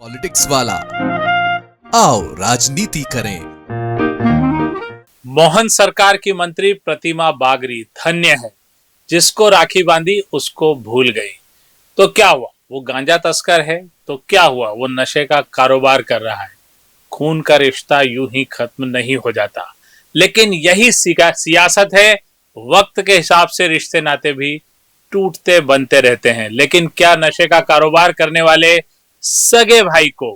Politics वाला आओ राजनीति करें। मोहन सरकार की मंत्री प्रतिमा बागरी धन्य है, जिसको राखी बांधी उसको भूल गई। तो क्या हुआ, वो गांजा तस्कर है? तो क्या हुआ, वो नशे का कारोबार कर रहा है। खून का रिश्ता यूं ही खत्म नहीं हो जाता, लेकिन यही सियासत है। वक्त के हिसाब से रिश्ते नाते भी टूटते बनते रहते हैं। लेकिन क्या नशे का कारोबार करने वाले सगे भाई को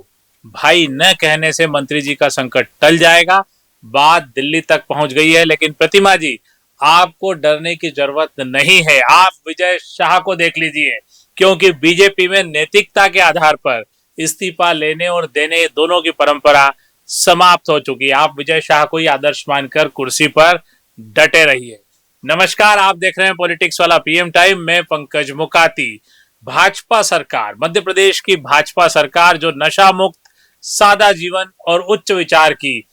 भाई न कहने से मंत्री जी का संकट टल जाएगा? बात दिल्ली तक पहुंच गई है। लेकिन प्रतिमा जी, आपको डरने की जरूरत नहीं है। आप विजय शाह को देख लीजिए, क्योंकि बीजेपी में नैतिकता के आधार पर इस्तीफा लेने और देने दोनों की परंपरा समाप्त हो चुकी है। आप विजय शाह को ही आदर्श मानकर कुर्सी पर डटे रहिए। नमस्कार, आप देख रहे हैं पॉलिटिक्स वाला पीएम टाइम में पंकज मुकाती। भाजपा सरकार, मध्य प्रदेश की भाजपा सरकार जो नशा मुक्त, सादा जीवन और उच्च विचार की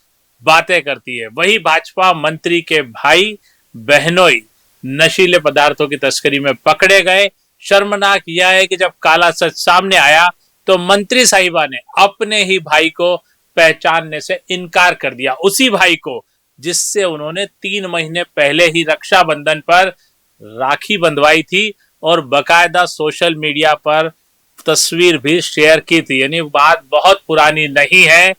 बातें करती है, वही भाजपा मंत्री के भाई बहनोई नशीले पदार्थों की तस्करी में पकड़े गए। शर्मनाक यह है कि जब काला सच सामने आया तो मंत्री साहिबा ने अपने ही भाई को पहचानने से इनकार कर दिया। उसी भाई को जिससे उन्होंने 3 महीने पहले ही रक्षाबंधन पर राखी बंधवाई थी और बकायदा सोशल मीडिया पर तस्वीर भी शेयर की थी। यानी बात बहुत पुरानी नहीं है।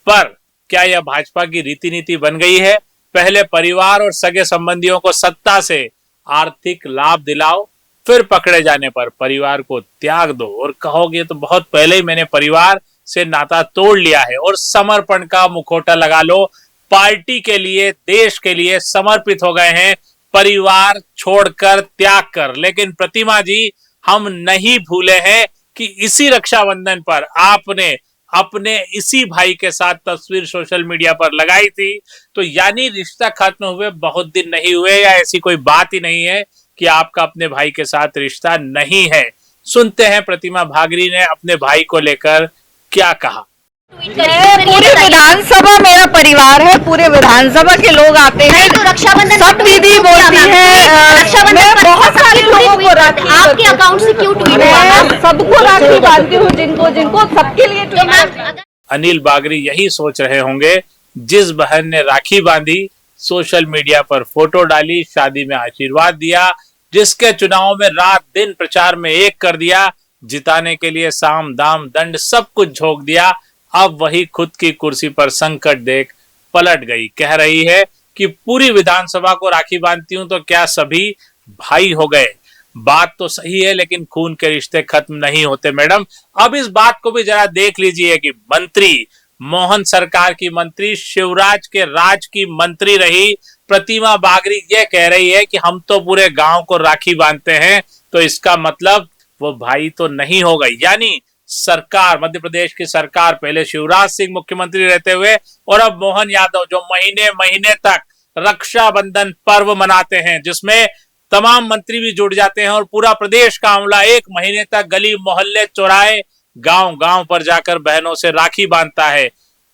पर क्या यह भाजपा की रीति नीति बन गई है? पहले परिवार और सगे संबंधियों को सत्ता से आर्थिक लाभ दिलाओ, फिर पकड़े जाने पर परिवार को त्याग दो और कहोगे तो बहुत पहले ही मैंने परिवार से नाता तोड़ लिया है, और समर्पण का मुखौटा लगा लो। पार्टी के लिए, देश के लिए समर्पित हो गए हैं, परिवार छोड़कर, त्याग कर। लेकिन प्रतिमा जी, हम नहीं भूले हैं कि इसी रक्षाबंधन पर आपने अपने इसी भाई के साथ तस्वीर सोशल मीडिया पर लगाई थी। तो यानी रिश्ता खत्म हुए बहुत दिन नहीं हुए, या ऐसी कोई बात ही नहीं है कि आपका अपने भाई के साथ रिश्ता नहीं है। सुनते हैं प्रतिमा बागरी ने अपने भाई को लेकर क्या कहा। पूरी विधानसभा मेरा परिवार है, पूरे विधानसभा के लोग आते हैं, तो रक्षाबंधन सब दीदी बोलती है। रक्षाबंधन पर बहुत सारे लोगों को राखी, आपके अकाउंट से क्यों ट्वीट हुआ? सबको राखी बांधती हूँ, जिनको सबके लिए ट्वीट। अनिल बागरी यही सोच रहे होंगे, जिस बहन ने राखी बांधी, सोशल मीडिया पर फोटो डाली, शादी में आशीर्वाद दिया, जिसके चुनाव में रात दिन प्रचार में एक कर दिया, जिताने के लिए साम दाम दंड सब कुछ झोंक दिया, अब वही खुद की कुर्सी पर संकट देख पलट गई। कह रही है कि पूरी विधानसभा को राखी बांधती हूं तो क्या सभी भाई हो गए? बात तो सही है, लेकिन खून के रिश्ते खत्म नहीं होते मैडम। अब इस बात को भी जरा देख लीजिए कि मंत्री, मोहन सरकार की मंत्री, शिवराज के राज की मंत्री रही प्रतिमा बागरी ये कह रही है कि हम तो पूरे गांव को राखी बांधते हैं, तो इसका मतलब वो भाई तो नहीं हो गई। यानी सरकार, मध्य प्रदेश की सरकार, पहले शिवराज सिंह मुख्यमंत्री रहते हुए और अब मोहन यादव, जो महीने महीने तक रक्षाबंधन पर्व मनाते हैं, जिसमें तमाम मंत्री भी जुड़ जाते हैं और पूरा प्रदेश का अमला 1 महीने तक गली मोहल्ले चौराहे गांव गांव पर जाकर बहनों से राखी बांधता है।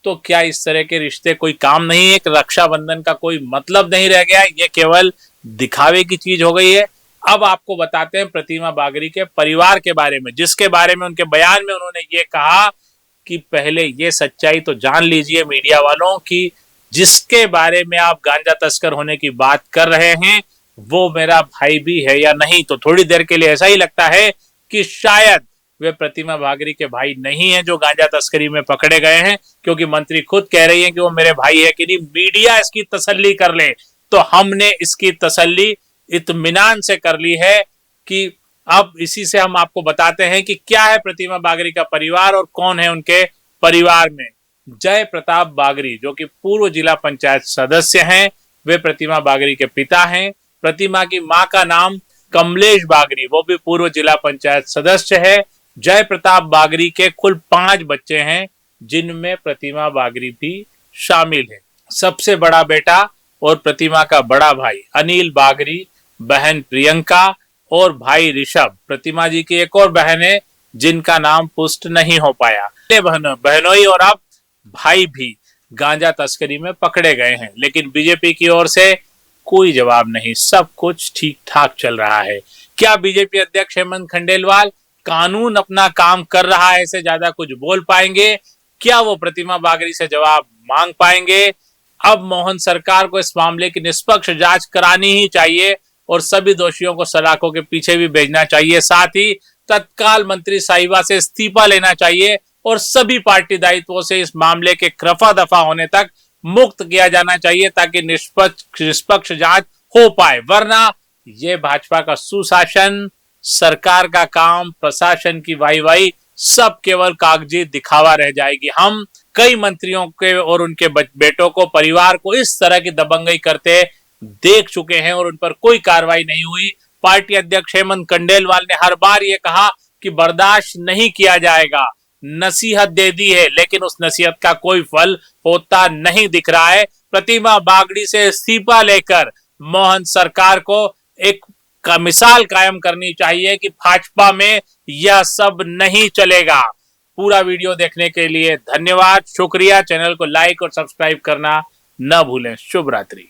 तो क्या इस तरह के रिश्ते कोई काम नहीं है? रक्षाबंधन का कोई मतलब नहीं रह गया, ये केवल दिखावे की चीज हो गई है। अब आपको बताते हैं प्रतिमा बागरी के परिवार के बारे में, जिसके बारे में उनके बयान में उन्होंने ये कहा कि पहले ये सच्चाई तो जान लीजिए मीडिया वालों की, जिसके बारे में आप गांजा तस्कर होने की बात कर रहे हैं वो मेरा भाई भी है या नहीं। तो थोड़ी देर के लिए ऐसा ही लगता है कि शायद वे प्रतिमा बागरी के भाई नहीं है जो गांजा तस्करी में पकड़े गए हैं, क्योंकि मंत्री खुद कह रही है कि वो मेरे भाई है कि नहीं। मीडिया इसकी तसल्ली कर ले, तो हमने इसकी तसल्ली इत्मीनान से कर ली है कि अब इसी से हम आपको बताते हैं कि क्या है प्रतिमा बागरी का परिवार और कौन है उनके परिवार में। जय प्रताप बागरी, जो कि पूर्व जिला पंचायत सदस्य हैं, वे प्रतिमा बागरी के पिता हैं। प्रतिमा की मां का नाम कमलेश बागरी, वो भी पूर्व जिला पंचायत सदस्य है। जय प्रताप बागरी के कुल 5 बच्चे हैं, जिनमें प्रतिमा बागरी भी शामिल है। सबसे बड़ा बेटा और प्रतिमा का बड़ा भाई अनिल बागरी, बहन प्रियंका और भाई ऋषभ। प्रतिमा जी की एक और बहन है जिनका नाम पुष्ट नहीं हो पाया। बहनोई और अब भाई भी गांजा तस्करी में पकड़े गए हैं, लेकिन बीजेपी की ओर से कोई जवाब नहीं, सब कुछ ठीक ठाक चल रहा है। क्या बीजेपी अध्यक्ष हेमंत खंडेलवाल कानून अपना काम कर रहा है से ज्यादा कुछ बोल पाएंगे? क्या वो प्रतिमा बागड़ी से जवाब मांग पाएंगे? अब मोहन सरकार को इस मामले की निष्पक्ष जांच करानी ही चाहिए और सभी दोषियों को सलाखों के पीछे भी भेजना चाहिए। साथ ही तत्काल मंत्री साहिबा से इस्तीफा लेना चाहिए और सभी पार्टी दायित्वों से इस मामले के रफा दफा होने तक मुक्त किया जाना चाहिए ताकि निष्पक्ष जांच हो पाए। वरना ये भाजपा का सुशासन, सरकार का काम, प्रशासन की वाही सब केवल कागजी दिखावा रह जाएगी। हम कई मंत्रियों के और उनके बेटों को, परिवार को इस तरह की दबंगई करते देख चुके हैं और उन पर कोई कार्रवाई नहीं हुई। पार्टी अध्यक्ष हेमंत कंडेलवाल ने हर बार ये कहा कि बर्दाश्त नहीं किया जाएगा, नसीहत दे दी है, लेकिन उस नसीहत का कोई फल होता नहीं दिख रहा है। प्रतिमा बागड़ी से इस्तीफा लेकर मोहन सरकार को एक मिसाल कायम करनी चाहिए कि भाजपा में यह सब नहीं चलेगा। पूरा वीडियो देखने के लिए धन्यवाद, शुक्रिया। चैनल को लाइक और सब्सक्राइब करना न भूलें। शुभ रात्रि।